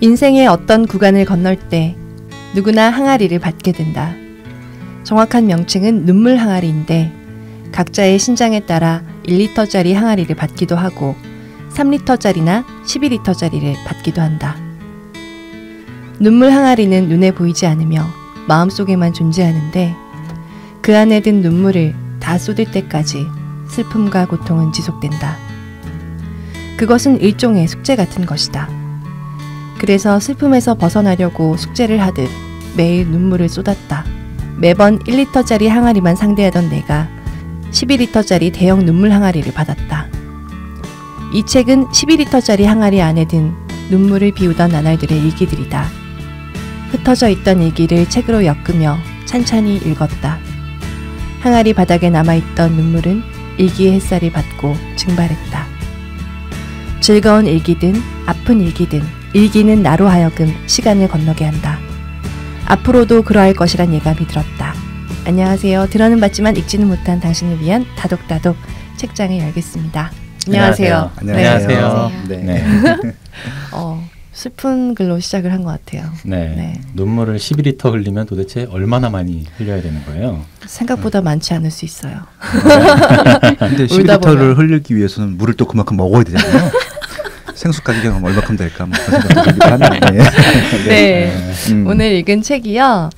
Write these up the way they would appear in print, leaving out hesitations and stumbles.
인생의 어떤 구간을 건널 때 누구나 항아리를 받게 된다. 정확한 명칭은 눈물 항아리인데 각자의 신장에 따라 1리터짜리 항아리를 받기도 하고 3리터짜리나 12리터짜리를 받기도 한다. 눈물 항아리는 눈에 보이지 않으며 마음속에만 존재하는데 그 안에 든 눈물을 다 쏟을 때까지 슬픔과 고통은 지속된다. 그것은 일종의 숙제 같은 것이다. 그래서 슬픔에서 벗어나려고 숙제를 하듯 매일 눈물을 쏟았다. 매번 1리터짜리 항아리만 상대하던 내가 12리터짜리 대형 눈물 항아리를 받았다. 이 책은 12리터짜리 항아리 안에 든 눈물을 비우던 나날들의 일기들이다. 흩어져 있던 일기를 책으로 엮으며 찬찬히 읽었다. 항아리 바닥에 남아있던 눈물은 일기의 햇살을 받고 증발했다. 즐거운 일기든 아픈 일기든 일기는 나로 하여금 시간을 건너게 한다. 앞으로도 그러할 것이란 예감이 들었다. 안녕하세요. 들어는 봤지만 읽지는 못한 당신을 위한 다독다독 책장을 열겠습니다. 안녕하세요. 안녕하세요. 네. 네. 슬픈 글로 시작을 한 것 같아요. 네. 네. 눈물을 12리터 흘리면 도대체 얼마나 많이 흘려야 되는 거예요? 생각보다 많지 않을 수 있어요. 근데 12리터를 흘리기 위해서는 물을 또 그만큼 먹어야 되잖아요. 생수 가격이 얼마큼 될까? 뭐 그런 생각도 들기도 하는데. 네. 오늘 읽은 책이요.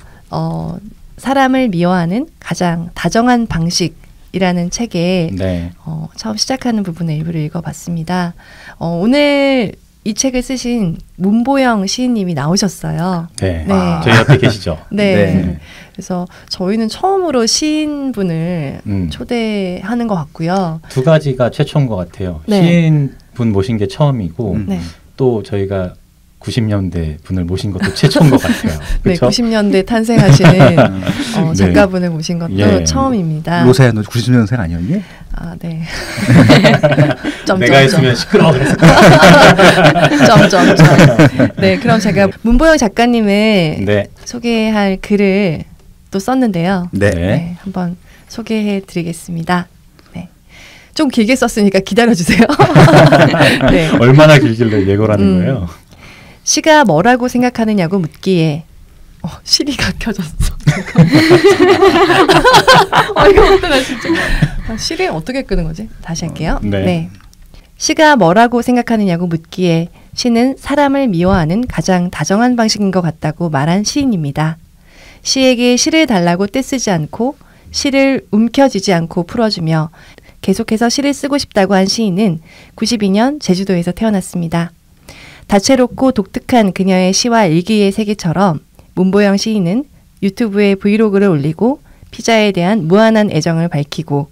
사람을 미워하는 가장 다정한 방식이라는 책에 네. 처음 시작하는 부분의 일부를 읽어봤습니다. 오늘 이 책을 쓰신 문보영 시인님이 나오셨어요. 네. 네. 저희 옆에 계시죠? 네. 네. 그래서 저희는 처음으로 시인분을 초대하는 것 같고요. 두 가지가 최초인 것 같아요. 네. 시인분 모신 게 처음이고 네. 또 저희가 90년대 분을 모신 것도 최초인 것 같아요. 네, 그쵸? 90년대 탄생하시는 작가분을 모신 것도 예. 처음입니다. 로사야, 너 90년생 아니었니? 아, 네. 내가 했으면 시끄러워. 점점점. 네, 그럼 제가 문보영 작가님의 네. 소개할 글을 또 썼는데요. 네. 네, 한번 소개해 드리겠습니다. 네. 좀 길게 썼으니까 기다려 주세요. 네. 얼마나 길길래 예고를 하는 거예요? 시가 뭐라고 생각하느냐고 묻기에 시리가 켜졌어. 이거 어떡하 진짜. 시리 어떻게 끄는 거지? 다시 할게요. 네. 시가 뭐라고 생각하느냐고 묻기에 시는 사람을 미워하는 가장 다정한 방식인 것 같다고 말한 시인입니다. 시에게 시를 달라고 떼쓰지 않고 시를 움켜쥐지 않고 풀어주며 계속해서 시를 쓰고 싶다고 한 시인은 92년 제주도에서 태어났습니다. 다채롭고 독특한 그녀의 시와 일기의 세계처럼 문보영 시인은 유튜브에 브이로그를 올리고 피자에 대한 무한한 애정을 밝히고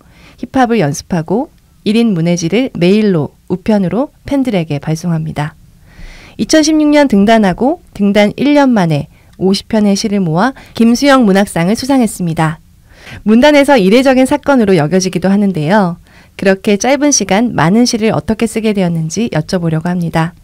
힙합을 연습하고 1인 문해지를 메일로 우편으로 팬들에게 발송합니다. 2016년 등단하고 등단 1년 만에 50편의 시를 모아 김수영 문학상을 수상했습니다. 문단에서 이례적인 사건으로 여겨지기도 하는데요. 그렇게 짧은 시간 많은 시를 어떻게 쓰게 되었는지 여쭤보려고 합니다.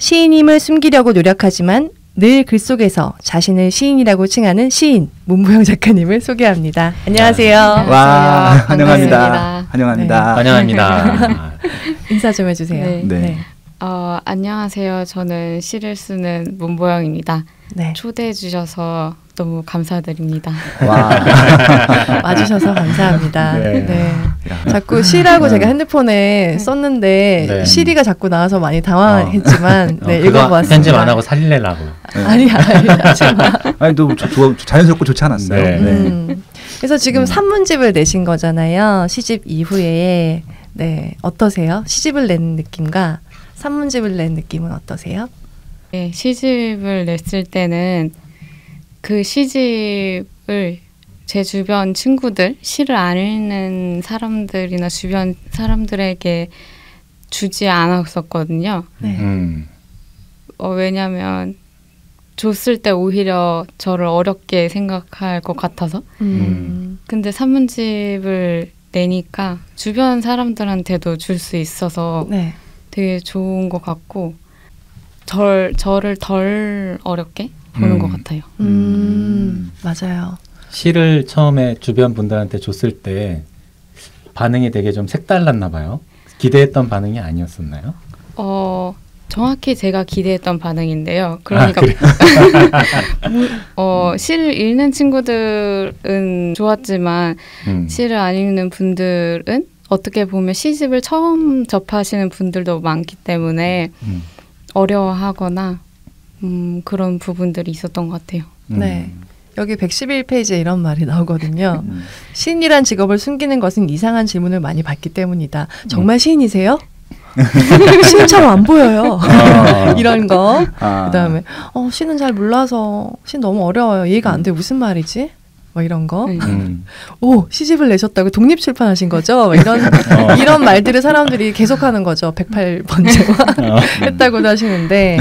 시인임을 숨기려고 노력하지만 늘 글 속에서 자신을 시인이라고 칭하는 시인 문보영 작가님을 소개합니다. 안녕하세요. 와, 환영합니다. 반갑습니다. 환영합니다. 네. 환영합니다. 인사 좀 해주세요. 네. 안녕하세요. 저는 시를 쓰는 문보영입니다. 네. 초대해 주셔서 너무 감사드립니다. 와. 와주셔서 감사합니다. 네. 네. 자꾸 시라고 제가 핸드폰에 썼는데 네. 시리가 자꾸 나와서 많이 당황했지만 네, 그거 읽어보았습니다. 편집 안 하고 살리려고. 아니 하지 마. 아니, 너 자연스럽고 좋지 않았어요? 네. 그래서 지금 산문집을 내신 거잖아요. 시집 이후에. 네, 어떠세요? 시집을 낸 느낌과 산문집을 낸 느낌은 어떠세요? 네, 시집을 냈을 때는 그 시집을 제 주변 친구들, 시를 안 읽는 사람들이나 주변 사람들에게 주지 않았었거든요. 네. 왜냐하면 줬을 때 오히려 저를 어렵게 생각할 것 같아서. 근데 산문집을 내니까 주변 사람들한테도 줄 수 있어서 네. 되게 좋은 것 같고 저를 덜 어렵게 보는 것 같아요. 맞아요. 시를 처음에 주변 분들한테 줬을 때 반응이 되게 좀 색달랐나 봐요. 기대했던 반응이 아니었었나요? 정확히 제가 기대했던 반응인데요. 그러니까 시를 읽는 친구들은 좋았지만 시를 안 읽는 분들은 어떻게 보면 시집을 처음 접하시는 분들도 많기 때문에 어려워하거나 그런 부분들이 있었던 것 같아요. 네. 여기 111페이지에 이런 말이 나오거든요. 시인이란 직업을 숨기는 것은 이상한 질문을 많이 받기 때문이다. 정말 시인이세요? 시인처럼 안 보여요. 이런 거. 그다음에 시는 잘 몰라서 시 너무 어려워요. 이해가 안 돼. 무슨 말이지? 뭐 이런 거. 오, 시집을 내셨다고 독립 출판하신 거죠? 이런 말들을 사람들이 계속하는 거죠. 108번째와 했다고도 하시는데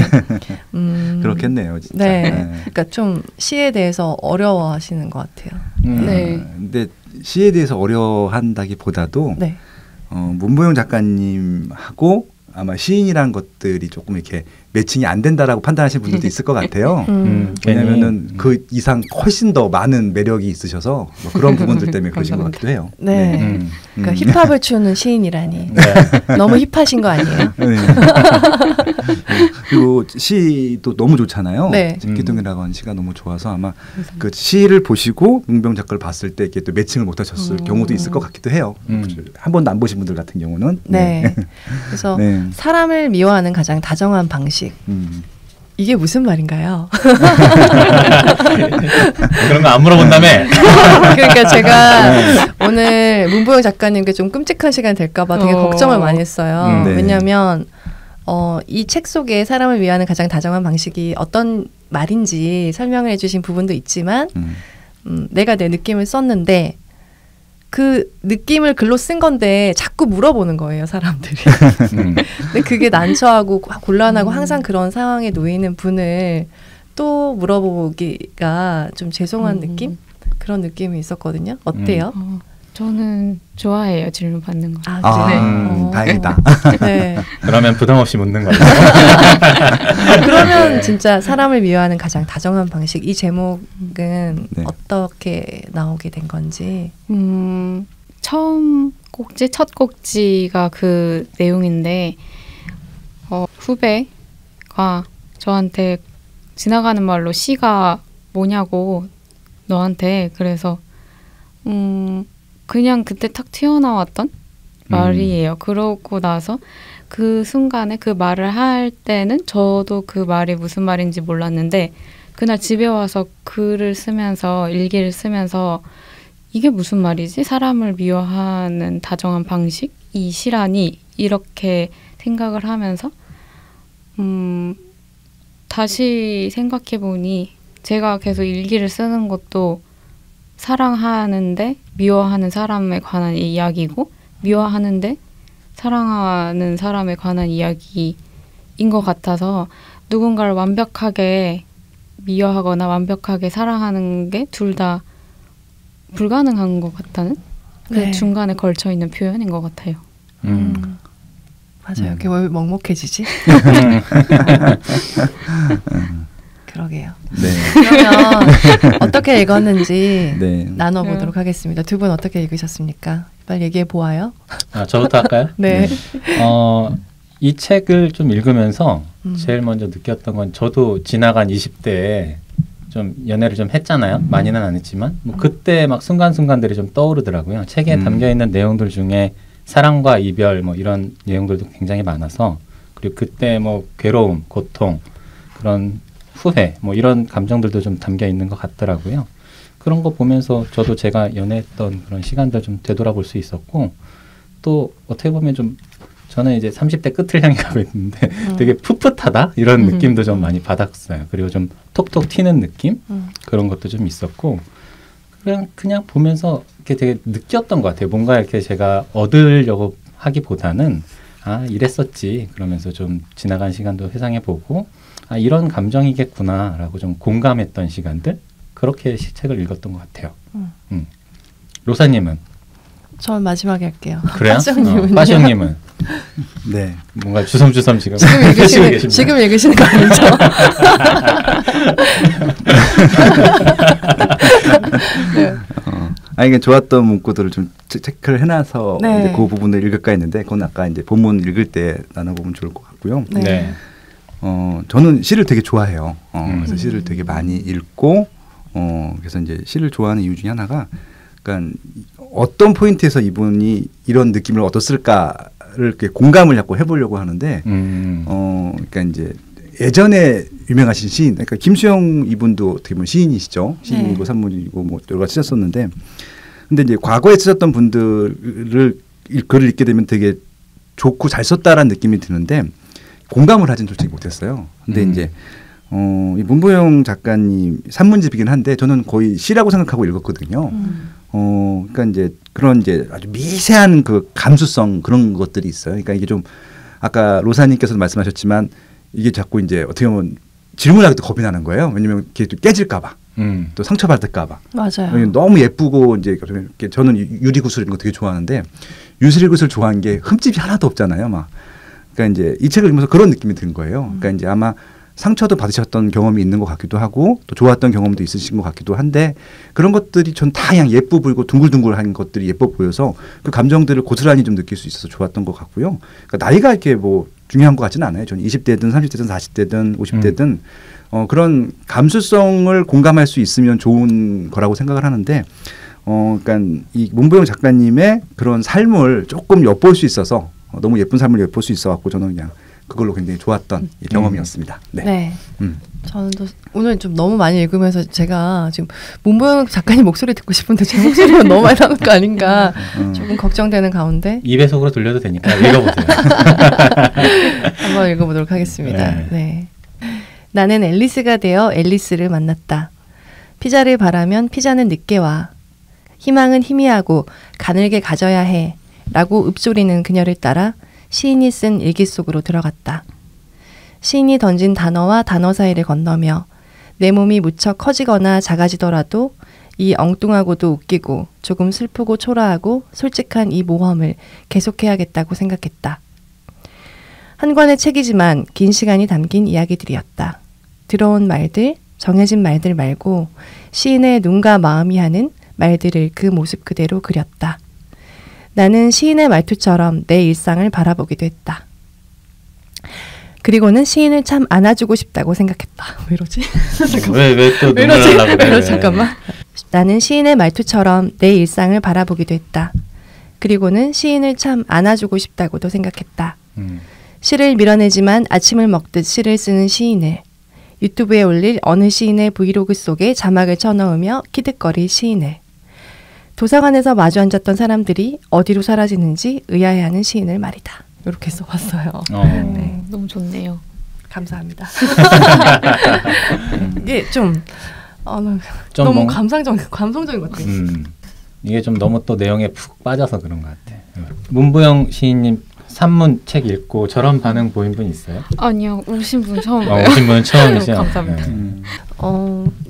그렇겠네요, 진짜. 네. 그러니까 좀 시에 대해서 어려워하시는 것 같아요. 네. 근데 시에 대해서 어려워한다기보다도 네. 문보영 작가님하고 아마 시인이라는 것들이 조금 이렇게 매칭이 안 된다라고 판단하시는 분들도 있을 것 같아요. 왜냐하면은 그 이상 훨씬 더 많은 매력이 있으셔서 뭐 그런 부분들 때문에 그러신 것 같기도 해요. 네. 그러니까 힙합을 추는 시인이라니. 너무 힙하신 거 아니에요? 네. 그리고 시도 너무 좋잖아요. 네. 집기둥이라고 하는 시가 너무 좋아서 아마 그 시를 보시고 문보영 작가를 봤을 때 이렇게 또 매칭을 못하셨을 경우도 있을 것 같기도 해요. 한 번도 안 보신 분들 같은 경우는. 네. 그래서 네. 사람을 미워하는 가장 다정한 방식. 이게 무슨 말인가요? 그런 거 안 물어본다며. 그러니까 제가 오늘 문보영 작가님께 좀 끔찍한 시간 될까 봐 되게 걱정을 많이 했어요. 네. 왜냐하면 이 책 속에 사람을 위하는 가장 다정한 방식이 어떤 말인지 설명을 해주신 부분도 있지만 내가 내 느낌을 썼는데 그 느낌을 글로 쓴 건데 자꾸 물어보는 거예요, 사람들이. 근데 그게 난처하고 곤란하고 항상 그런 상황에 놓이는 분을 또 물어보기가 좀 죄송한 느낌? 그런 느낌이 있었거든요. 어때요? 저는 좋아해요, 질문 받는 거. 그래요? 다행이다. 네. 그러면 부담 없이 묻는 거예요. 그러면 진짜 사람을 미워하는 가장 다정한 방식, 이 제목은 네. 어떻게 나오게 된 건지. 첫 꼭지가 그 내용인데 후배가 저한테 지나가는 말로 시가 뭐냐고 너한테 그래서 그냥 그때 탁 튀어나왔던 말이에요. 그러고 나서 그 순간에 그 말을 할 때는 저도 그 말이 무슨 말인지 몰랐는데 그날 집에 와서 글을 쓰면서 일기를 쓰면서 이게 무슨 말이지? 사람을 미워하는 다정한 방식? 이 시라니? 이렇게 생각을 하면서 다시 생각해보니 제가 계속 일기를 쓰는 것도 사랑하는데 미워하는 사람에 관한 이야기고 미워하는데 사랑하는 사람에 관한 이야기인 것 같아서 누군가를 완벽하게 미워하거나 완벽하게 사랑하는 게 둘 다 불가능한 것 같다는 그 네. 중간에 걸쳐있는 표현인 것 같아요. 맞아요. 이게 왜 먹먹해지지? 그러게요. 네. 그러면 어떻게 읽었는지 네. 나눠보도록 하겠습니다. 두 분 어떻게 읽으셨습니까? 빨리 얘기해 보아요. 저부터 할까요? 네. 이 책을 좀 읽으면서 제일 먼저 느꼈던 건 저도 지나간 20대에 좀 연애를 좀 했잖아요. 많이는 안 했지만 뭐 그때 막 순간순간들이 좀 떠오르더라고요. 책에 담겨있는 내용들 중에 사랑과 이별 뭐 이런 내용들도 굉장히 많아서 그리고 그때 뭐 괴로움, 고통, 그런 후회 뭐 이런 감정들도 좀 담겨 있는 것 같더라고요. 그런 거 보면서 저도 제가 연애했던 그런 시간들 좀 되돌아볼 수 있었고 또 어떻게 보면 좀 저는 이제 30대 끝을 향해 가고 있는데 되게 풋풋하다 이런 느낌도 좀 많이 받았어요. 그리고 좀 톡톡 튀는 느낌 그런 것도 좀 있었고 그냥 보면서 이렇게 되게 느꼈던 것 같아요. 뭔가 이렇게 제가 얻으려고 하기보다는 아 이랬었지 그러면서 좀 지나간 시간도 회상해보고 아 이런 감정이겠구나라고 좀 공감했던 시간들 그렇게 책을 읽었던 것 같아요. 로사님은? 전 마지막에 할게요. 그래요? 빠시형님은요? 빠시형님은? 네. 뭔가 주섬주섬 지금 지금 읽으시는 거 아니죠? 네. 이게 좋았던 문구들을 좀 체크를 해놔서 네. 이제 그 부분을 읽을까 했는데 그건 아까 이제 본문 읽을 때 나눠보면 좋을 것 같고요. 네. 저는 시를 되게 좋아해요. 그래서 시를 되게 많이 읽고 그래서 이제 시를 좋아하는 이유 중에 하나가 그러니까 어떤 포인트에서 이분이 이런 느낌을 얻었을까를 이렇게 공감을 자꾸 해보려고 하는데 그러니까 이제 예전에 유명하신 시인, 그러니까 김수영 이분도 어떻게 보면 시인이시죠. 시인이고 산문이고 뭐 여러 가지 쓰셨었는데, 근데 이제 과거에 쓰셨던 분들을 글을 읽게 되면 되게 좋고 잘 썼다라는 느낌이 드는데 공감을 하진 솔직히 못했어요. 근데 이제 이 문보영 작가님 산문집이긴 한데 저는 거의 시라고 생각하고 읽었거든요. 그러니까 이제 그런 이제 아주 미세한 그 감수성 그런 것들이 있어요. 그러니까 이게 좀 아까 로사님께서도 말씀하셨지만 이게 자꾸 이제 어떻게 보면 질문하기도 겁이 나는 거예요. 왜냐면 이게 또 깨질까봐, 또 상처받을까봐. 맞아요. 너무 예쁘고 이제 저는 유리구슬 이런 거 되게 좋아하는데 유리구슬 좋아하는 게 흠집이 하나도 없잖아요. 막. 그러니까 이제 이 책을 읽으면서 그런 느낌이 든 거예요. 그러니까 이제 아마 상처도 받으셨던 경험이 있는 것 같기도 하고 또 좋았던 경험도 있으신 것 같기도 한데 그런 것들이 전 다 그냥 예뻐 보이고 둥글둥글한 것들이 예뻐 보여서 그 감정들을 고스란히 좀 느낄 수 있어서 좋았던 것 같고요. 그러니까 나이가 이렇게 뭐 중요한 것 같지는 않아요. 저는 20대든 30대든 40대든 50대든 그런 감수성을 공감할 수 있으면 좋은 거라고 생각을 하는데 그러니까 이 문보영 작가님의 그런 삶을 조금 엿볼 수 있어서 너무 예쁜 삶을 엿볼 수 있어 갖고 저는 그냥 그걸로 굉장히 좋았던 경험이었습니다. 네. 저는 또 오늘 좀 너무 많이 읽으면서 제가 지금 문보영 작가님 목소리 듣고 싶은데 제 목소리가 너무 많이 나는 거 아닌가 조금 걱정되는 가운데 2배속으로 돌려도 되니까 읽어보세요. 한번 읽어보도록 하겠습니다. 네. 나는 앨리스가 되어 앨리스를 만났다. 피자를 바라면 피자는 늦게 와. 희망은 희미하고 가늘게 가져야 해. 라고 읊조리는 그녀를 따라 시인이 쓴 일기 속으로 들어갔다. 시인이 던진 단어와 단어 사이를 건너며 내 몸이 무척 커지거나 작아지더라도 이 엉뚱하고도 웃기고 조금 슬프고 초라하고 솔직한 이 모험을 계속해야겠다고 생각했다. 한 권의 책이지만 긴 시간이 담긴 이야기들이었다. 들어온 말들, 정해진 말들 말고 시인의 눈과 마음이 하는 말들을 그 모습 그대로 그렸다. 나는 시인의 말투처럼 내 일상을 바라보기도 했다. 그리고는 시인을 참 안아주고 싶다고 생각했다. 왜 이러지? 왜 또 눈물 나려고 그래? 잠깐만. 나는 시인의 말투처럼 내 일상을 바라보기도 했다. 그리고는 시인을 참 안아주고 싶다고도 생각했다. 시를 밀어내지만 아침을 먹듯 시를 쓰는 시인을, 유튜브에 올릴 어느 시인의 브이로그 속에 자막을 쳐넣으며 키득거릴 시인을, 도서관에서 마주 앉았던 사람들이 어디로 사라지는지 의아해하는 시인을 말이다. 이렇게 써봤어요. 네, 너무 좋네요. 감사합니다. 이게 좀 너무 감성적인 것 같아요. 이게 좀 너무 또 내용에 푹 빠져서 그런 것 같아요. 문보영 시인님 산문 책 읽고 저런 반응 보인 분 있어요? 아니요, 오신 분 처음이에요. 오신 분 처음이시죠? 감사합니다.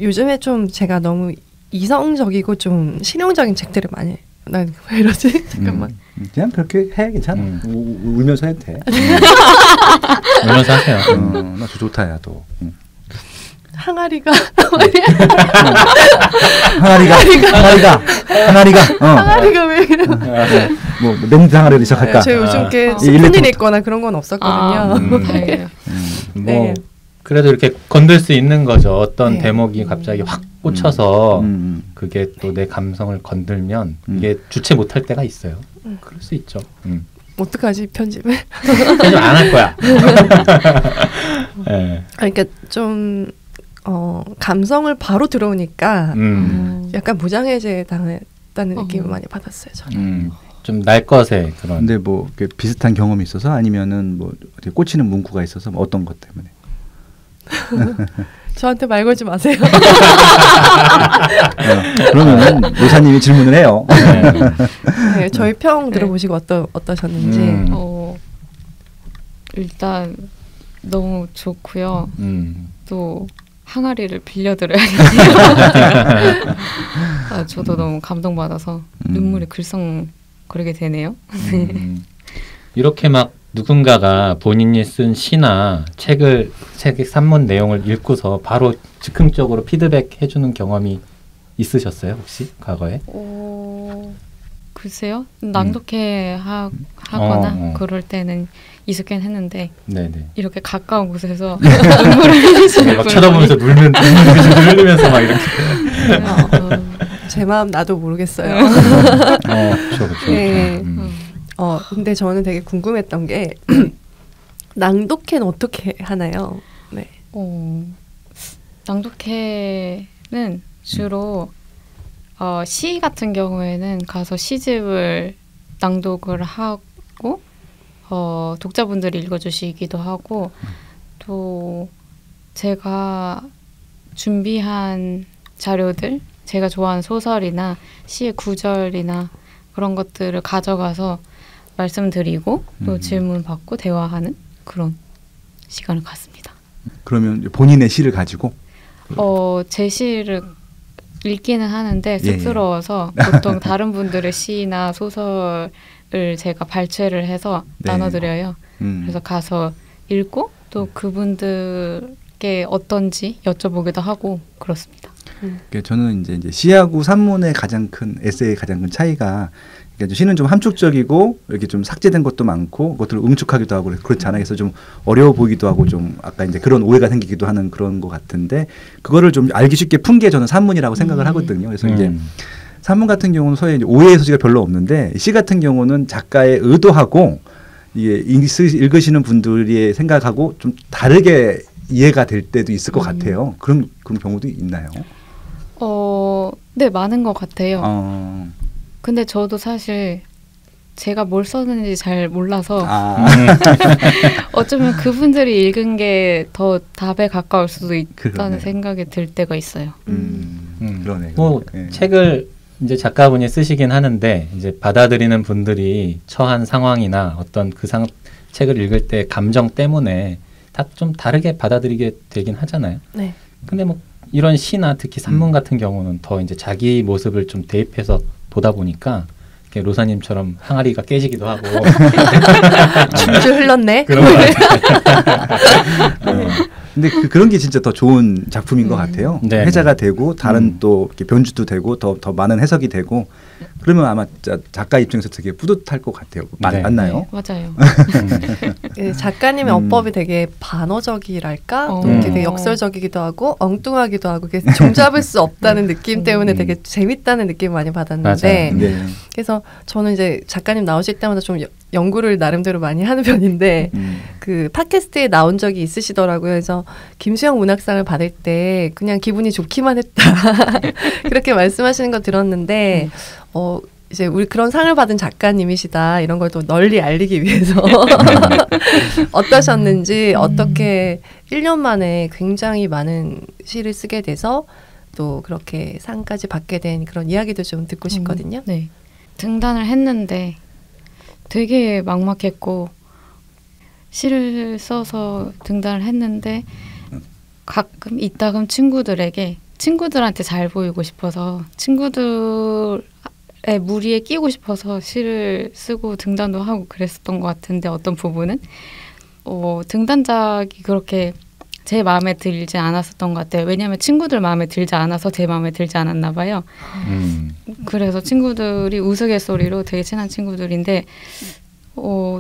요즘에 좀 제가 너무 이성적이고 좀 실용적인 책들을 많이. 난 왜 이러지? 잠깐만. 그냥 그렇게 해 괜찮아. 울면서 해도 돼. 울면서 하세요. 나 좋다 야 또. 항아리가 항아리가 왜 이래? 뭐 멘트 항아리를 시작할까? 저 요즘 게 슬픈 일 있거나 그런 건 없었거든요. 다행이에요. 뭐 그래도 이렇게 건들 수 있는 거죠. 어떤 대목이 갑자기 확 꽂혀서 그게 또 내 감성을 건들면 이게 주체 못할 때가 있어요. 그럴 수 있죠. 어떡하지 편집을? 편집 안 할 거야. 네. 그러니까 좀 감성을 바로 들어오니까 약간 무장해제 당했다는 느낌을 많이 받았어요. 저는. 좀 날 것에 그런. 근데 뭐 비슷한 경험이 있어서 아니면은 뭐 꽂히는 문구가 있어서 뭐 어떤 것 때문에? 저한테 말 걸지 마세요. 그러면 노사님이 질문을 해요. 네, 저희 평 들어보시고 어떠셨는지. 일단 너무 좋고요. 또 항아리를 빌려드려야겠네요. 저도 너무 감동받아서 눈물이 글썽거리게 되네요. 이렇게 막 누군가가 본인이 쓴 시나 책의 산문 내용을 읽고서 바로 즉흥적으로 피드백 해주는 경험이 있으셨어요? 혹시 과거에? 글쎄요. 낭독회 하거나 그럴 때는 있었긴 했는데 네네. 이렇게 가까운 곳에서 눈물을 흘리시는 막 쳐다보면서 눈물면서 막 이렇게. 제 마음 나도 모르겠어요. 그렇죠. 네. 근데 저는 되게 궁금했던 게 낭독회는 어떻게 하나요? 네. 낭독회는 주로 시 같은 경우에는 가서 시집을 낭독을 하고 독자분들이 읽어주시기도 하고 또 제가 준비한 자료들 제가 좋아하는 소설이나 시의 구절이나 그런 것들을 가져가서 말씀드리고 또 질문 받고 대화하는 그런 시간을 갖습니다. 그러면 본인의 시를 가지고? 제 시를 읽기는 하는데 쑥스러워서 보통 다른 분들의 시나 소설을 제가 발췌를 해서 나눠드려요. 그래서 가서 읽고 또 그분들께 어떤지 여쭤보기도 하고 그렇습니다. 저는 이제 시하고 산문의 가장 큰 에세이의 가장 큰 차이가 그러니까 시는 좀 함축적이고 이렇게 좀 삭제된 것도 많고 그것들을 응축하기도 하고 그렇지 않아 그래서 좀 어려워 보이기도 하고 좀 아까 이제 그런 오해가 생기기도 하는 그런 것 같은데 그거를 좀 알기 쉽게 푼 게 저는 산문이라고 생각을 하거든요. 그래서 이제 산문 같은 경우는 서에 이제 오해의 소지가 별로 없는데 시 같은 경우는 작가의 의도하고 이게 읽으시는 분들이 생각하고 좀 다르게 이해가 될 때도 있을 것 같아요. 그런 경우도 있나요? 네, 많은 것 같아요. 근데 저도 사실 제가 뭘 썼는지 잘 몰라서 어쩌면 그분들이 읽은 게 더 답에 가까울 수도 있다는 생각이 들 때가 있어요. 그러네. 책을 이제 작가분이 쓰시긴 하는데 이제 받아들이는 분들이 처한 상황이나 어떤 책을 읽을 때 감정 때문에 다 좀 다르게 받아들이게 되긴 하잖아요. 네. 근데 뭐 이런 시나 특히 산문 같은 경우는 더 이제 자기 모습을 좀 대입해서 보다 보니까 로사님처럼 항아리가 깨지기도 하고 줄줄 흘렀네. 그런 거 근데 그런 게 진짜 더 좋은 작품인 것 같아요. 네. 해자가 되고 다른 또 이렇게 변주도 되고 더 많은 해석이 되고 그러면 아마 작가 입장에서 되게 뿌듯할 것 같아요. 맞나요? 네, 맞아요. 작가님의 어법이 되게 반어적이랄까? 되게 역설적이기도 하고 엉뚱하기도 하고 종잡을 수 없다는 느낌 때문에 되게 재밌다는 느낌을 많이 받았는데 네. 그래서 저는 이제 작가님 나오실 때마다 좀 연구를 나름대로 많이 하는 편인데 그 팟캐스트에 나온 적이 있으시더라고요. 그래서 김수영 문학상을 받을 때 그냥 기분이 좋기만 했다. 그렇게 말씀하시는 거 들었는데 이제 우리 그런 상을 받은 작가님이시다. 이런 걸 또 널리 알리기 위해서 어떠셨는지 어떻게 1년 만에 굉장히 많은 시를 쓰게 돼서 또 그렇게 상까지 받게 된 그런 이야기도 좀 듣고 싶거든요. 네. 등단을 했는데 되게 막막했고 시를 써서 등단을 했는데 가끔 이따금 친구들한테 잘 보이고 싶어서 친구들의 무리에 끼고 싶어서 시를 쓰고 등단도 하고 그랬었던 것 같은데 어떤 부분은 등단작이 그렇게 제 마음에 들지 않았었던 것 같아요. 왜냐하면 친구들 마음에 들지 않아서 제 마음에 들지 않았나 봐요. 그래서 친구들이 우스갯소리로 되게 친한 친구들인데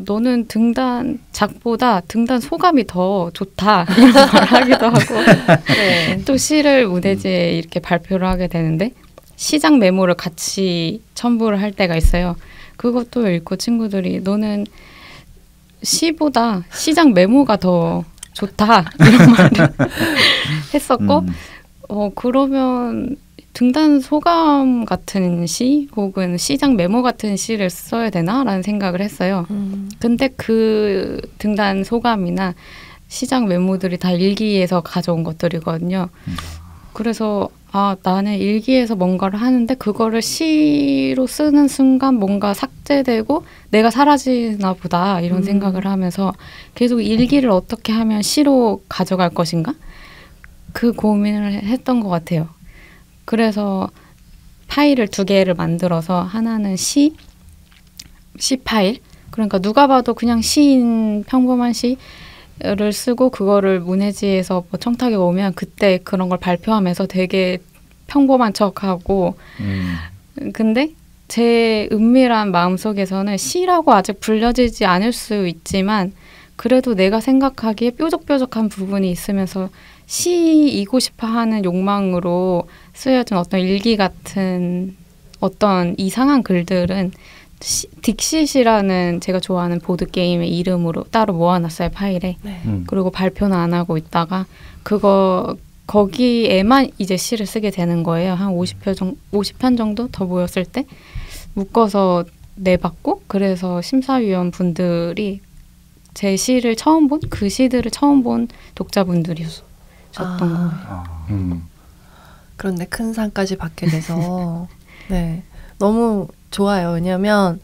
너는 등단작보다 등단 소감이 더 좋다 이런 말 하기도 하고 네. 또 시를 무대지에 이렇게 발표를 하게 되는데 시작 메모를 같이 첨부를 할 때가 있어요. 그것도 읽고 친구들이 너는 시보다 시작 메모가 더 좋다 이런 말을 했었고 그러면 등단 소감 같은 시 혹은 시작 메모 같은 시를 써야 되나라는 생각을 했어요. 근데 그 등단 소감이나 시작 메모들이 다 일기에서 가져온 것들이거든요. 그래서 나는 일기에서 뭔가를 하는데 그거를 시로 쓰는 순간 뭔가 삭제되고 내가 사라지나 보다 이런 생각을 하면서 계속 일기를 어떻게 하면 시로 가져갈 것인가? 그 고민을 했던 것 같아요. 그래서 파일을 2개를 만들어서 하나는 시 파일. 그러니까 누가 봐도 그냥 시인 평범한 시를 쓰고 그거를 문해지에서 뭐 청탁에 오면 그때 그런 걸 발표하면서 되게 평범한 척하고 근데 제 은밀한 마음속에서는 시라고 아직 불려지지 않을 수 있지만 그래도 내가 생각하기에 뾰족뾰족한 부분이 있으면서 시이고 싶어 하는 욕망으로 쓰여진 어떤 일기 같은 어떤 이상한 글들은 딕싯이라는 제가 좋아하는 보드게임의 이름으로 따로 모아놨어요, 파일에. 네. 그리고 발표는 안 하고 있다가 거기에만 이제 시를 쓰게 되는 거예요. 한 50편 정도 더 모였을 때 묶어서 내봤고, 그래서 심사위원 분들이 제 시를 처음 본, 그 시들을 처음 본 독자분들이셨던 거예요. 그런데 큰 상까지 받게 돼서 네, 너무 좋아요. 왜냐하면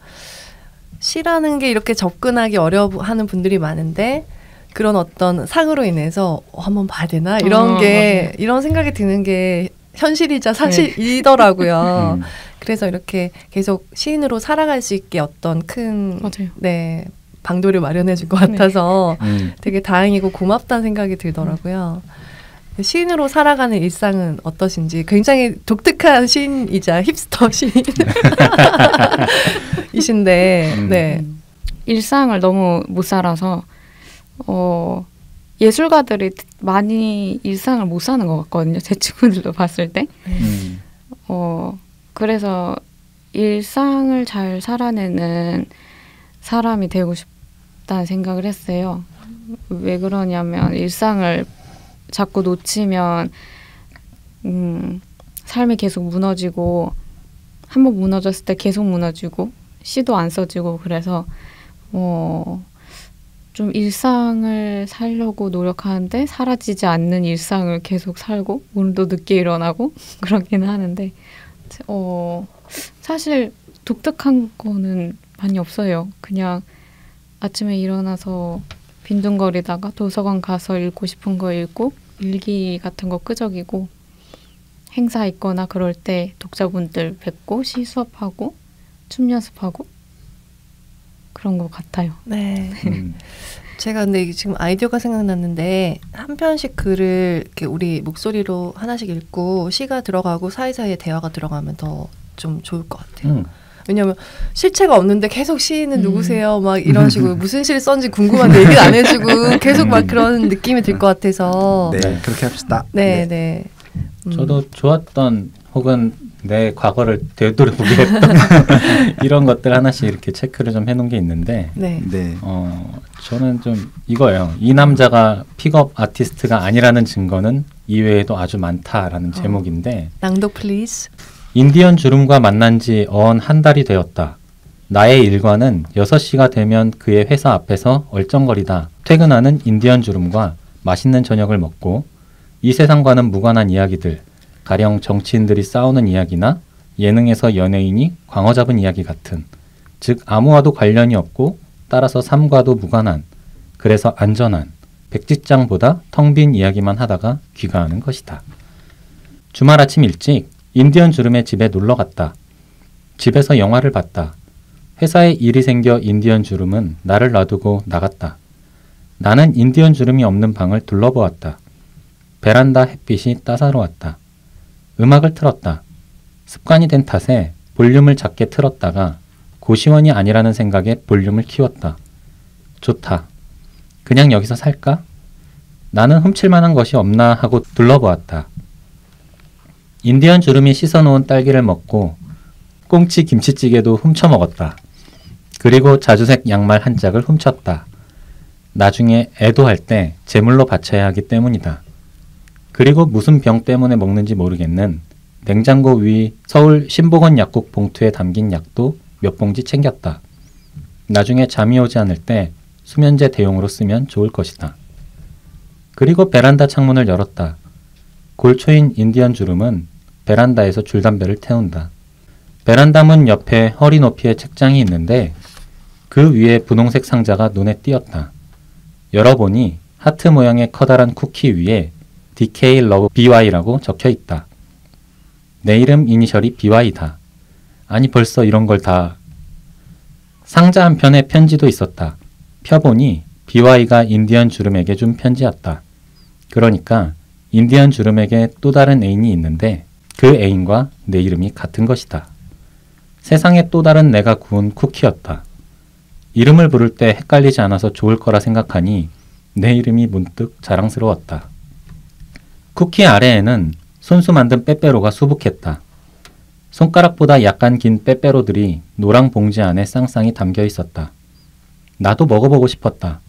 시라는 게 이렇게 접근하기 어려워하는 분들이 많은데 그런 어떤 상으로 인해서 한번 봐야 되나 이런 게 맞아요. 이런 생각이 드는 게 현실이자 사실이더라고요. 그래서 이렇게 계속 시인으로 살아갈 수 있게 어떤 큰 네, 방도를 마련해 줄 것 같아서 되게 다행이고 고맙다는 생각이 들더라고요. 시인으로 살아가는 일상은 어떠신지 굉장히 독특한 시인이자 힙스터 시인이신데 네. 일상을 너무 못 살아서 예술가들이 많이 일상을 못 사는 것 같거든요. 제 친구들도 봤을 때. 그래서 일상을 잘 살아내는 사람이 되고 싶다는 생각을 했어요. 왜 그러냐면 일상을 자꾸 놓치면 삶이 계속 무너지고 한번 무너졌을 때 계속 무너지고 시도 안 써지고 그래서 좀 일상을 살려고 노력하는데 사라지지 않는 일상을 계속 살고 오늘도 늦게 일어나고 그러기는 하는데 사실 독특한 거는 많이 없어요. 그냥 아침에 일어나서 빈둥거리다가 도서관 가서 읽고 싶은 거 읽고 일기 같은 거 끄적이고 행사 있거나 그럴 때 독자분들 뵙고 시 수업하고 춤 연습하고 그런 것 같아요. 네. 제가 근데 지금 아이디어가 생각났는데 한 편씩 글을 이렇게 우리 목소리로 하나씩 읽고 시가 들어가고 사이사이에 대화가 들어가면 더 좀 좋을 것 같아요. 왜냐면 실체가 없는데 계속 시인은 누구세요? 막 이런 식으로 무슨 시를 썼는지 궁금한데 얘기를 안 해주고 계속 막 그런 느낌이 들 것 같아서 네, 그렇게 합시다. 네, 네. 저도 좋았던 혹은 내 과거를 되돌아보게 했던 이런 것들 하나씩 이렇게 체크를 좀 해놓은 게 있는데 네. 저는 좀 이거예요. 이 남자가 픽업 아티스트가 아니라는 증거는 이외에도 아주 많다라는 제목인데 낭독 플리즈. 인디언 주름과 만난 지 어언 한 달이 되었다. 나의 일과는 6시가 되면 그의 회사 앞에서 얼쩡거리다 퇴근하는 인디언 주름과 맛있는 저녁을 먹고 이 세상과는 무관한 이야기들, 가령 정치인들이 싸우는 이야기나 예능에서 연예인이 광어 잡은 이야기 같은, 즉 아무와도 관련이 없고 따라서 삶과도 무관한, 그래서 안전한, 백지장보다 텅 빈 이야기만 하다가 귀가하는 것이다. 주말 아침 일찍 인디언 주름의 집에 놀러 갔다. 집에서 영화를 봤다. 회사에 일이 생겨 인디언 주름은 나를 놔두고 나갔다. 나는 인디언 주름이 없는 방을 둘러보았다. 베란다 햇빛이 따사로웠다. 음악을 틀었다. 습관이 된 탓에 볼륨을 작게 틀었다가 고시원이 아니라는 생각에 볼륨을 키웠다. 좋다. 그냥 여기서 살까? 나는 훔칠 만한 것이 없나 하고 둘러보았다. 인디언 주름이 씻어놓은 딸기를 먹고 꽁치 김치찌개도 훔쳐 먹었다. 그리고 자주색 양말 한 짝을 훔쳤다. 나중에 애도할 때 제물로 바쳐야 하기 때문이다. 그리고 무슨 병 때문에 먹는지 모르겠는 냉장고 위 서울 신보건 약국 봉투에 담긴 약도 몇 봉지 챙겼다. 나중에 잠이 오지 않을 때 수면제 대용으로 쓰면 좋을 것이다. 그리고 베란다 창문을 열었다. 골초인 인디언 주름은 베란다에서 줄담배를 태운다. 베란다 문 옆에 허리 높이의 책장이 있는데 그 위에 분홍색 상자가 눈에 띄었다. 열어보니 하트 모양의 커다란 쿠키 위에 DK Love BY라고 적혀 있다. 내 이름 이니셜이 BY다. 아니 벌써 이런 걸 다. 상자 한편에 편지도 있었다. 펴보니 BY가 인디언 주름에게 준 편지였다. 그러니까 인디언 주름에게 또 다른 애인이 있는데 그 애인과 내 이름이 같은 것이다. 세상에 또 다른 내가 구운 쿠키였다. 이름을 부를 때 헷갈리지 않아서 좋을 거라 생각하니 내 이름이 문득 자랑스러웠다. 쿠키 아래에는 손수 만든 빼빼로가 수북했다. 손가락보다 약간 긴 빼빼로들이 노랑 봉지 안에 쌍쌍이 담겨 있었다. 나도 먹어보고 싶었다.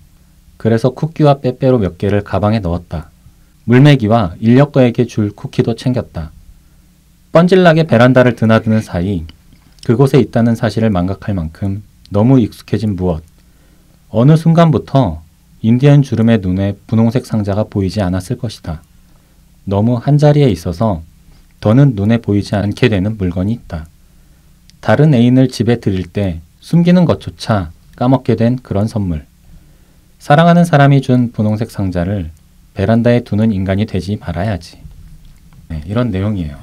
그래서 쿠키와 빼빼로 몇 개를 가방에 넣었다. 물메기와 인력거에게 줄 쿠키도 챙겼다. 뻔질나게 베란다를 드나드는 사이 그곳에 있다는 사실을 망각할 만큼 너무 익숙해진 무엇. 어느 순간부터 인디언 주름의 눈에 분홍색 상자가 보이지 않았을 것이다. 너무 한자리에 있어서 더는 눈에 보이지 않게 되는 물건이 있다. 다른 애인을 집에 들일 때 숨기는 것조차 까먹게 된 그런 선물. 사랑하는 사람이 준 분홍색 상자를 베란다에 두는 인간이 되지 말아야지. 네, 이런 내용이에요.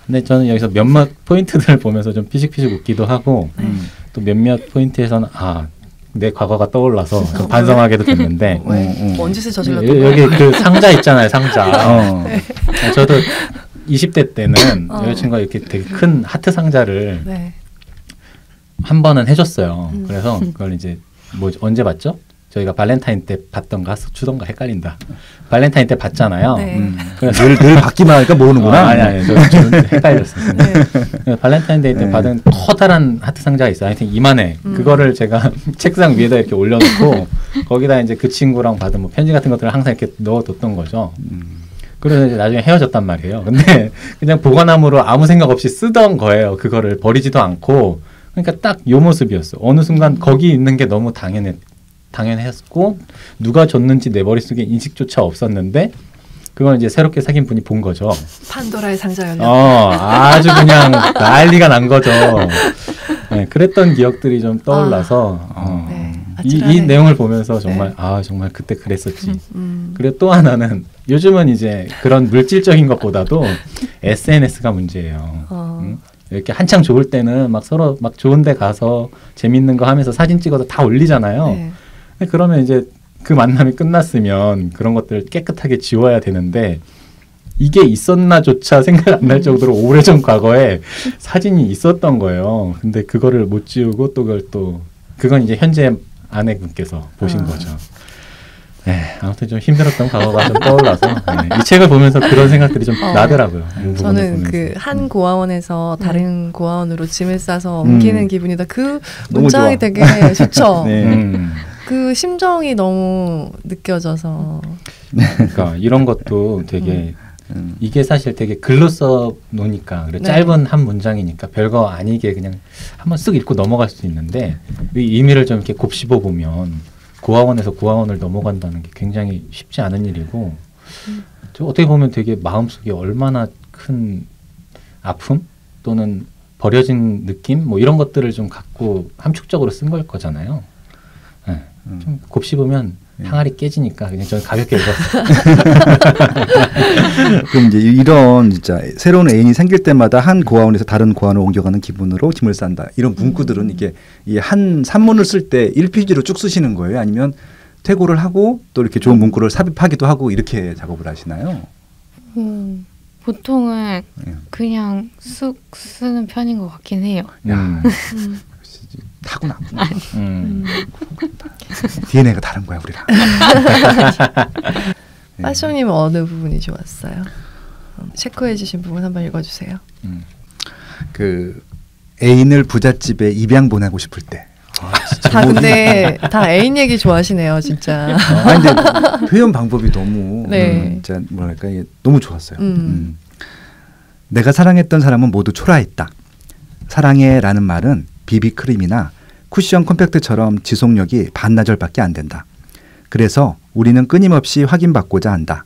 근데 저는 여기서 몇몇 포인트들을 보면서 좀 피식피식 웃기도 하고 또 몇몇 포인트에서는 내 과거가 떠올라서 좀 반성하게도 됐는데 뭔 짓을 저질렀던 여기 그 상자 있잖아요. 상자. 네. 저도 20대 때는 여자친구가 이렇게 되게 큰 하트 상자를 한 번은 해줬어요. 그래서 그걸 이제 언제 봤죠? 저희가 발렌타인 때 봤던가 주던가 헷갈린다. 발렌타인 때 봤잖아요. 그래서 늘 받기만 하니까 모르는구나. 아니, 저는 헷갈렸어요. 발렌타인 데이 때 받은 커다란 하트 상자가 있어요. 하여튼 이만해. 그거를 제가 책상 위에다 이렇게 올려놓고 거기다 이제 그 친구랑 받은 뭐 편지 같은 것들을 항상 이렇게 넣어뒀던 거죠. 그래서 이제 나중에 헤어졌단 말이에요. 근데 그냥 보관함으로 아무 생각 없이 쓰던 거예요. 그거를 버리지도 않고. 그러니까 딱 요 모습이었어. 어느 순간 거기 있는 게 너무 당연했고 누가 줬는지 내 머릿속에 인식조차 없었는데 그걸 이제 새롭게 사귄 분이 본 거죠. 판도라의 상자 열려. 아주 그냥 난리가 난 거죠. 네, 그랬던 기억들이 좀 떠올라서 이 내용을 보면서 정말 정말 그때 그랬었지. 그리고 또 하나는 요즘은 이제 그런 물질적인 것보다도 SNS가 문제예요. 이렇게 한창 좋을 때는 막 서로 막 좋은 데 가서 재밌는 거 하면서 사진 찍어서 다 올리잖아요. 그러면 이제 그 만남이 끝났으면 그런 것들을 깨끗하게 지워야 되는데 이게 있었나조차 생각 안 날 정도로 오래전 과거에 사진이 있었던 거예요. 근데 그거를 못 지우고 또 그건 이제 현재 아내분께서 보신 거죠. 네, 아무튼 좀 힘들었던 과거가 좀 떠올라서 이 책을 보면서 그런 생각들이 좀 나더라고요. 저는 그 한 고아원에서 다른 고아원으로 짐을 싸서 옮기는 기분이다. 그 문장이 되게 좋죠. 그 심정이 너무 느껴져서. 그러니까 이런 것도 되게 이게 사실 되게 글로 써 놓으니까 그래 짧은 한 문장이니까 별거 아니게 그냥 한번 쓱 읽고 넘어갈 수 있는데 이 의미를 좀 이렇게 곱씹어 보면 고아원에서 고아원을 넘어간다는 게 굉장히 쉽지 않은 일이고 어떻게 보면 되게 마음속에 얼마나 큰 아픔 또는 버려진 느낌 뭐 이런 것들을 좀 갖고 함축적으로 쓴 걸 거잖아요. 네. 좀 곱씹으면 항아리 깨지니까 그냥 저는 가볍게 읽었어요. 그럼 이제 이런 진짜 새로운 애인이 생길 때마다 한 고아원에서 다른 고아원을 옮겨가는 기분으로 짐을 싼다. 이런 문구들은 이게 이 한 산문을 쓸 때 1페이지로 쭉 쓰시는 거예요? 아니면 퇴고를 하고 또 이렇게 좋은 문구를 삽입하기도 하고 이렇게 작업을 하시나요? 보통은 그냥 쑥 쓰는 편인 것 같긴 해요. 타고났구나. DNA가 다른 거야 우리랑. 빠쇼님은 어느 부분이 좋았어요? 체크해 주신 부분 한번 읽어주세요. 그 애인을 부잣집에 입양 보내고 싶을 때. 다 근데 다 애인 얘기 좋아하시네요 진짜. 근데 표현 방법이 너무 진짜 뭐랄까 너무 좋았어요. 내가 사랑했던 사람은 모두 초라했다. 사랑해라는 말은 비비크림이나 쿠션 컴팩트처럼 지속력이 반나절밖에 안 된다. 그래서 우리는 끊임없이 확인받고자 한다.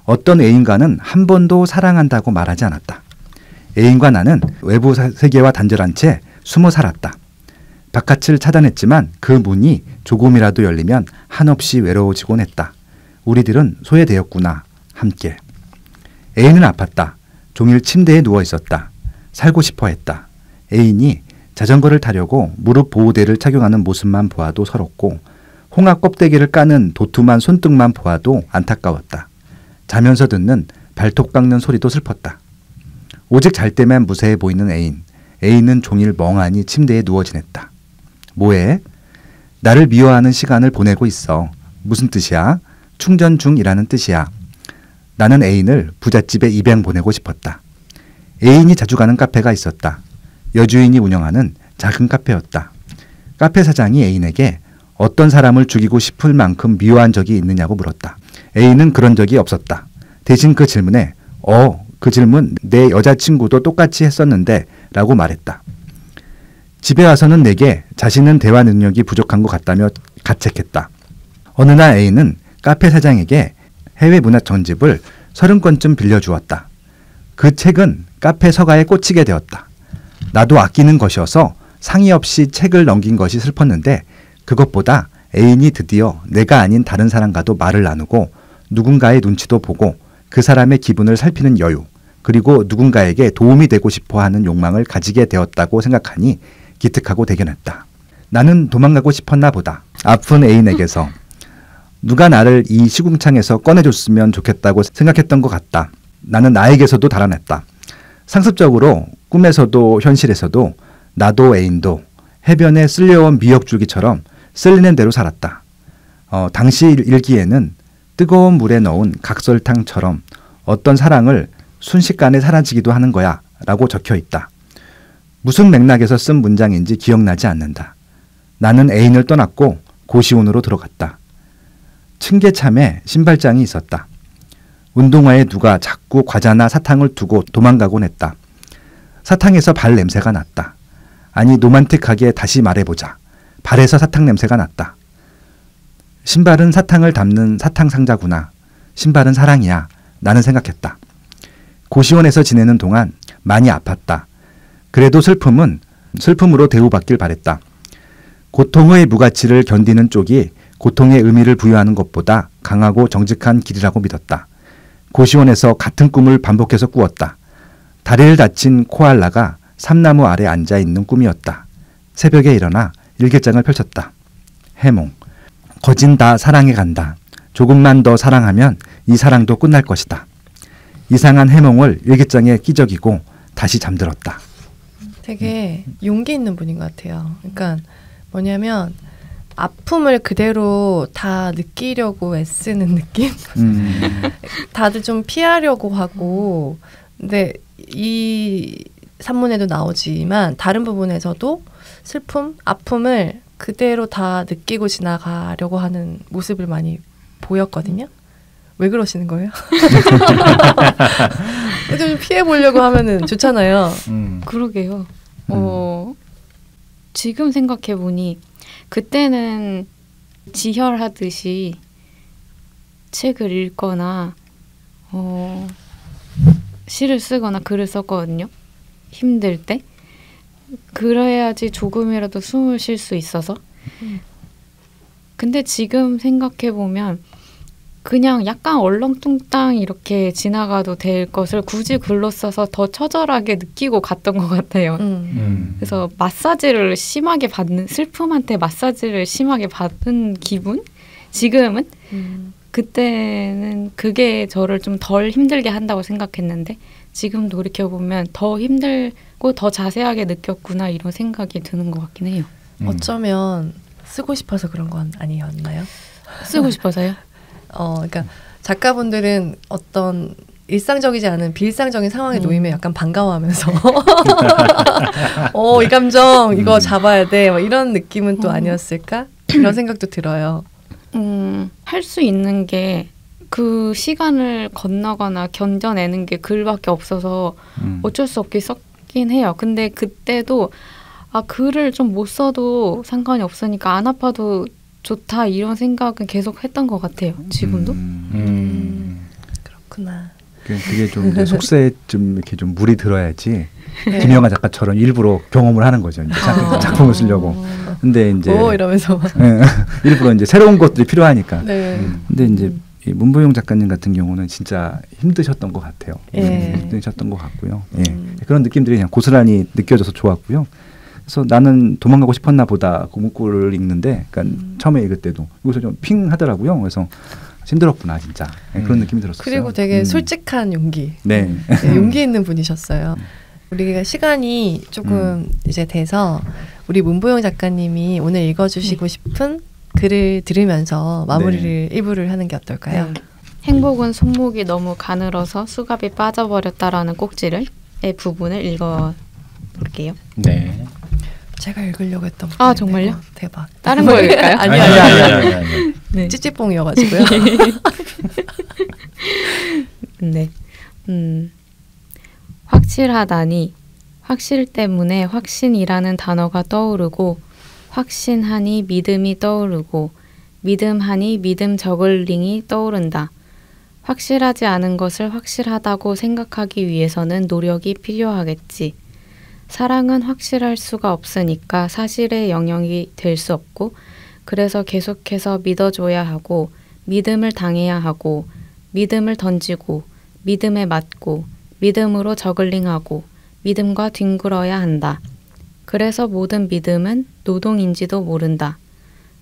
어떤 애인과는 한 번도 사랑한다고 말하지 않았다. 애인과 나는 외부 세계와 단절한 채 숨어 살았다. 바깥을 차단했지만 그 문이 조금이라도 열리면 한없이 외로워지곤 했다. 우리들은 소외되었구나. 함께. 애인은 아팠다. 종일 침대에 누워 있었다. 살고 싶어 했다. 애인이 자전거를 타려고 무릎 보호대를 착용하는 모습만 보아도 서럽고 홍합 껍데기를 까는 도톰한 손등만 보아도 안타까웠다. 자면서 듣는 발톱 깎는 소리도 슬펐다. 오직 잘 때만 무세해 보이는 애인. 애인은 종일 멍하니 침대에 누워 지냈다. 뭐해? 나를 미워하는 시간을 보내고 있어. 무슨 뜻이야? 충전 중이라는 뜻이야. 나는 애인을 부잣집에 입양 보내고 싶었다. 애인이 자주 가는 카페가 있었다. 여주인이 운영하는 작은 카페였다. 카페 사장이 애인에게 어떤 사람을 죽이고 싶을 만큼 미워한 적이 있느냐고 물었다. 애인은 그런 적이 없었다. 대신 그 질문에 그 질문 내 여자친구도 똑같이 했었는데 라고 말했다. 집에 와서는 내게 자신은 대화 능력이 부족한 것 같다며 가책했다. 어느 날 A는 카페 사장에게 해외 문학 전집을 30권쯤 빌려주었다. 그 책은 카페 서가에 꽂히게 되었다. 나도 아끼는 것이어서 상의 없이 책을 넘긴 것이 슬펐는데 그것보다 애인이 드디어 내가 아닌 다른 사람과도 말을 나누고 누군가의 눈치도 보고 그 사람의 기분을 살피는 여유, 그리고 누군가에게 도움이 되고 싶어하는 욕망을 가지게 되었다고 생각하니 기특하고 대견했다. 나는 도망가고 싶었나 보다. 아픈 애인에게서 누가 나를 이 시궁창에서 꺼내줬으면 좋겠다고 생각했던 것 같다. 나는 나에게서도 달아났다. 상습적으로 꿈에서도 현실에서도 나도 애인도 해변에 쓸려온 미역줄기처럼 쓸리는 대로 살았다. 당시 일기에는 뜨거운 물에 넣은 각설탕처럼 어떤 사랑을 순식간에 사라지기도 하는 거야 라고 적혀 있다. 무슨 맥락에서 쓴 문장인지 기억나지 않는다. 나는 애인을 떠났고 고시원으로 들어갔다. 층계참에 신발장이 있었다. 운동화에 누가 자꾸 과자나 사탕을 두고 도망가곤 했다. 사탕에서 발 냄새가 났다. 아니 로맨틱하게 다시 말해보자. 발에서 사탕 냄새가 났다. 신발은 사탕을 담는 사탕 상자구나. 신발은 사랑이야. 나는 생각했다. 고시원에서 지내는 동안 많이 아팠다. 그래도 슬픔으로 대우받길 바랬다. 고통의 무가치를 견디는 쪽이 고통의 의미를 부여하는 것보다 강하고 정직한 길이라고 믿었다. 고시원에서 같은 꿈을 반복해서 꾸었다. 다리를 다친 코알라가 삼나무 아래 앉아있는 꿈이었다. 새벽에 일어나 일기장을 펼쳤다. 해몽. 거진 다 사랑해 간다. 조금만 더 사랑하면 이 사랑도 끝날 것이다. 이상한 해몽을 일기장에 끼적이고 다시 잠들었다. 되게 용기 있는 분인 것 같아요. 그러니까 뭐냐면 아픔을 그대로 다 느끼려고 애쓰는 느낌? 다들 좀 피하려고 하고, 근데 이 산문에도 나오지만 다른 부분에서도 슬픔, 아픔을 그대로 다 느끼고 지나가려고 하는 모습을 많이 보였거든요. 왜 그러시는 거예요? 좀 피해보려고 하면은 좋잖아요. 그러게요. 지금 생각해보니 그때는 지혈하듯이 책을 읽거나 시를 쓰거나 글을 썼거든요. 힘들 때. 그래야지 조금이라도 숨을 쉴 수 있어서. 근데 지금 생각해보면 그냥 약간 얼렁뚱땅 이렇게 지나가도 될 것을 굳이 글로 써서 더 처절하게 느끼고 갔던 것 같아요. 그래서 마사지를 심하게 받는, 슬픔한테 마사지를 심하게 받은 기분? 지금은? 그때는 그게 저를 좀 덜 힘들게 한다고 생각했는데 지금 돌이켜보면 더 힘들고 더 자세하게 느꼈구나 이런 생각이 드는 것 같긴 해요. 어쩌면 쓰고 싶어서 그런 건 아니었나요? 쓰고 싶어서요? 그러니까 작가분들은 어떤 일상적이지 않은 비일상적인 상황에 놓이면 약간 반가워하면서 이 감정 이거 잡아야 돼 뭐 이런 느낌은 또 아니었을까? 이런 생각도 들어요. 할 수 있는 게 그 시간을 건너거나 견뎌내는 게 글밖에 없어서 어쩔 수 없게 썼긴 해요. 근데 그때도 글을 좀 못 써도 상관이 없으니까 안 아파도 좋다 이런 생각은 계속 했던 것 같아요. 지금도. 그렇구나. 그게 좀 이제 속세에 좀 이렇게 좀 물이 들어야지 네. 김영하 작가처럼 일부러 경험을 하는 거죠. 이제 작품을 쓰려고. 근데 이제 이러면서 일부러 이제 새로운 것들이 필요하니까. 네. 근데 이제 이 문보용 작가님 같은 경우는 진짜 힘드셨던 것 같아요. 힘드셨던 것 같고요. 그런 느낌들이 그냥 고스란히 느껴져서 좋았고요. 그래서 나는 도망가고 싶었나 보다 그 문구를 읽는데, 그러니까 처음에 읽을 때도 여기서 좀 핑 하더라고요. 그래서 힘들었구나 진짜 그런 느낌이 들었어요. 그리고 되게 솔직한 용기, 네. 용기 있는 분이셨어요. 우리가 시간이 조금 이제 돼서 우리 문보영 작가님이 오늘 읽어주시고 싶은 글을 들으면서 마무리를 1부를 하는 게 어떨까요? 행복은 손목이 너무 가늘어서 수갑이 빠져버렸다라는 꼭지를 부분을 읽어볼게요. 네. 제가 읽으려고 했던 부분. 아 정말요? 대박. 다른 거 읽을까요? 아니. 네. 찌찌뽕이어가지고요. 네. 확실하다니 확실 때문에 확신이라는 단어가 떠오르고 확신하니 믿음이 떠오르고 믿음하니 믿음 저글링이 떠오른다. 확실하지 않은 것을 확실하다고 생각하기 위해서는 노력이 필요하겠지. 사랑은 확실할 수가 없으니까 사실의 영역이 될 수 없고 그래서 계속해서 믿어줘야 하고 믿음을 당해야 하고 믿음을 던지고 믿음에 맞고 믿음으로 저글링하고 믿음과 뒹굴어야 한다. 그래서 모든 믿음은 노동인지도 모른다.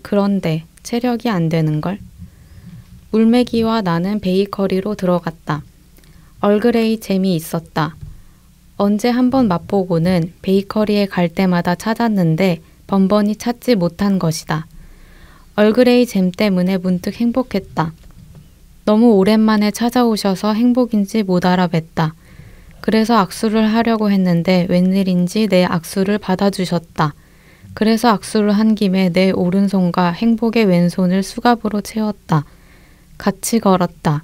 그런데 체력이 안 되는걸? 물매기와 나는 베이커리로 들어갔다. 얼그레이 재미있었다. 언제 한번 맛보고는 베이커리에 갈 때마다 찾았는데 번번이 찾지 못한 것이다. 얼그레이 잼 때문에 문득 행복했다. 너무 오랜만에 찾아오셔서 행복인지 못 알아뵀다. 그래서 악수를 하려고 했는데 웬일인지 내 악수를 받아주셨다. 그래서 악수를 한 김에 내 오른손과 행복의 왼손을 수갑으로 채웠다. 같이 걸었다.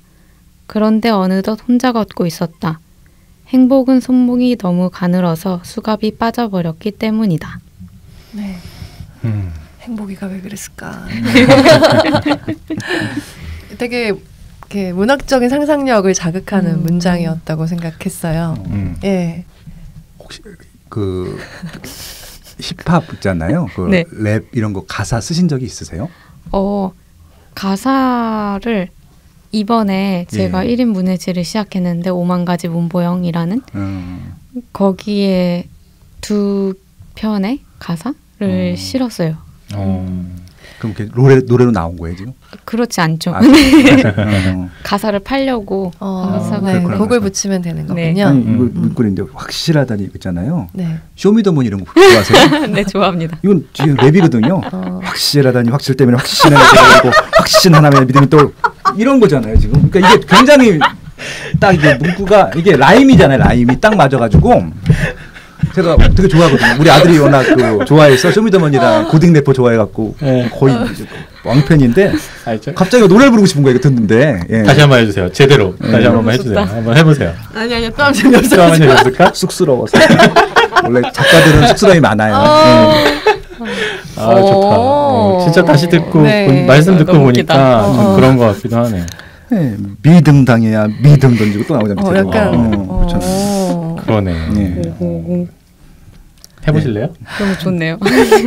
그런데 어느덧 혼자 걷고 있었다. 행복은 손목이 너무 가늘어서 수갑이 빠져버렸기 때문이다. 네. 행복이가 왜 그랬을까? 되게 이렇게 문학적인 상상력을 자극하는 문장이었다고 생각했어요. 예. 혹시 그 힙합 있잖아요. 그 네. 랩 이런 거 가사 쓰신 적이 있으세요? 가사를 이번에 제가 1인 문해지를 시작했는데 5만 가지 문보영이라는 거기에 2편의 가사를 실었어요. 그럼 이렇게 노래로 나온 거예요 지금? 그렇지 않죠. 가사를 팔려고 네, 곡을 붙이면 되는 거군요. 네. 아니 이거 문구인데 확실하다니 있잖아요. 네. 쇼미더머니 이런 거 좋아하세요? 네, 좋아합니다. 이건 지금 랩이거든요. 확실하다니 확실 때문에 확신하고 확신 하나면 믿음이 또 이런 거잖아요 지금. 그러니까 이게 굉장히 딱 이게 문구가 이게 라임이잖아요. 라임이 딱 맞아가지고. 제가 되게 좋아하거든요. 우리 아들이 워낙 그 좋아해서 쇼미더머니랑 고딩 래퍼 좋아해갖고 거의 왕팬인데 갑자기 노래를 부르고 싶은 거예요. 듣는데 다시 한번 해주세요. 제대로 다시 한번 해주세요. 한번 해보세요. 아니요 또 하면 재미없어요. 또 하면 재미없을까? 쑥스러워서 원래 작가들은 쑥스러움이 많아요. 아 좋다. 진짜 다시 듣고 말씀 듣고 보니까 좀 그런 것 같기도 하네요. 네, 믿음 당해야 믿음 던지고 또 나오잖아요. 약간 그러네. 네. 해보실래요? 너무 좋네요.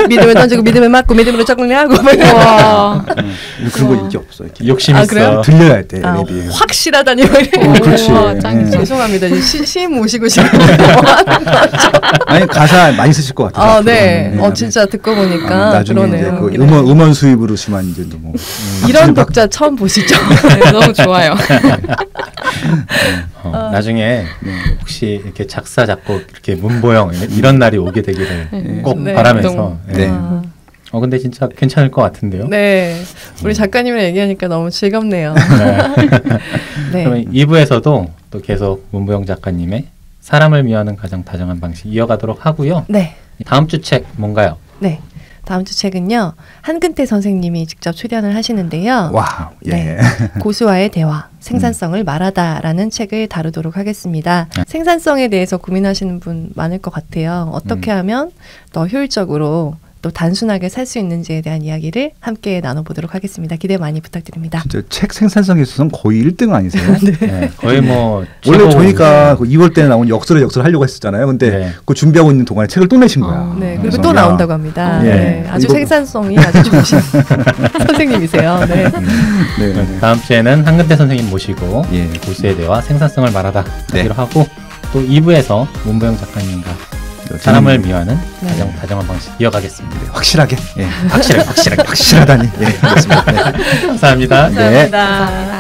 믿음을 던지고 믿음을 맞고 믿음으로 적응하고 그런 거 인기 없어요. 욕심 있어. 들려야 돼. 랩이. 확실하다니. 그렇지. 죄송합니다. 시인 모시고 지금 아니 가사 많이 쓰실 것 같아요. 네. 진짜 듣고 보니까 나중에 이제 그 음원 수입으로 만 이제 뭐 이런 독자 처음 보시죠? 네, 너무 좋아요. 나중에 혹시 이렇게 작사 작곡 이렇게 문보영 이런 날이 오게 되기를 꼭 바라면서. 근데 진짜 괜찮을 것 같은데요. 네, 우리 작가님이랑 얘기하니까 너무 즐겁네요. 네. 그러면 2부에서도 또 계속 문보영 작가님의 사람을 미워하는 가장 다정한 방식 이어가도록 하고요. 네. 다음 주 책 뭔가요? 네. 다음 주 책은요. 한근태 선생님이 직접 출연을 하시는데요. 와, 예. 네. 고수와의 대화, 생산성을 말하다라는 책을 다루도록 하겠습니다. 생산성에 대해서 고민하시는 분 많을 것 같아요. 어떻게 하면 더 효율적으로 또 단순하게 살 수 있는지에 대한 이야기를 함께 나눠보도록 하겠습니다. 기대 많이 부탁드립니다. 진짜 책 생산성에 있어서는 거의 1등 아니세요? 네. 거의 뭐 원래 저희가 그 2월 때에 나온 역설을 하려고 했었잖아요. 근데 그 준비하고 있는 동안에 책을 또 내신 거야. 네, 그리고 또 나온다고 합니다. 네. 아주 생산성이 아주 좋으신 선생님이세요. 네. 네. 다음 주에는 한근태 선생님 모시고 고수에 대화 생산성을 말하다 하기로 하고 또 2부에서 문보영 작가님과 사람을 미워하는 가장 다정한 방식 이어가겠습니다. 네, 확실하게. 확실하게. 확실하다니. 그렇습니다. 감사합니다. 감사합니다.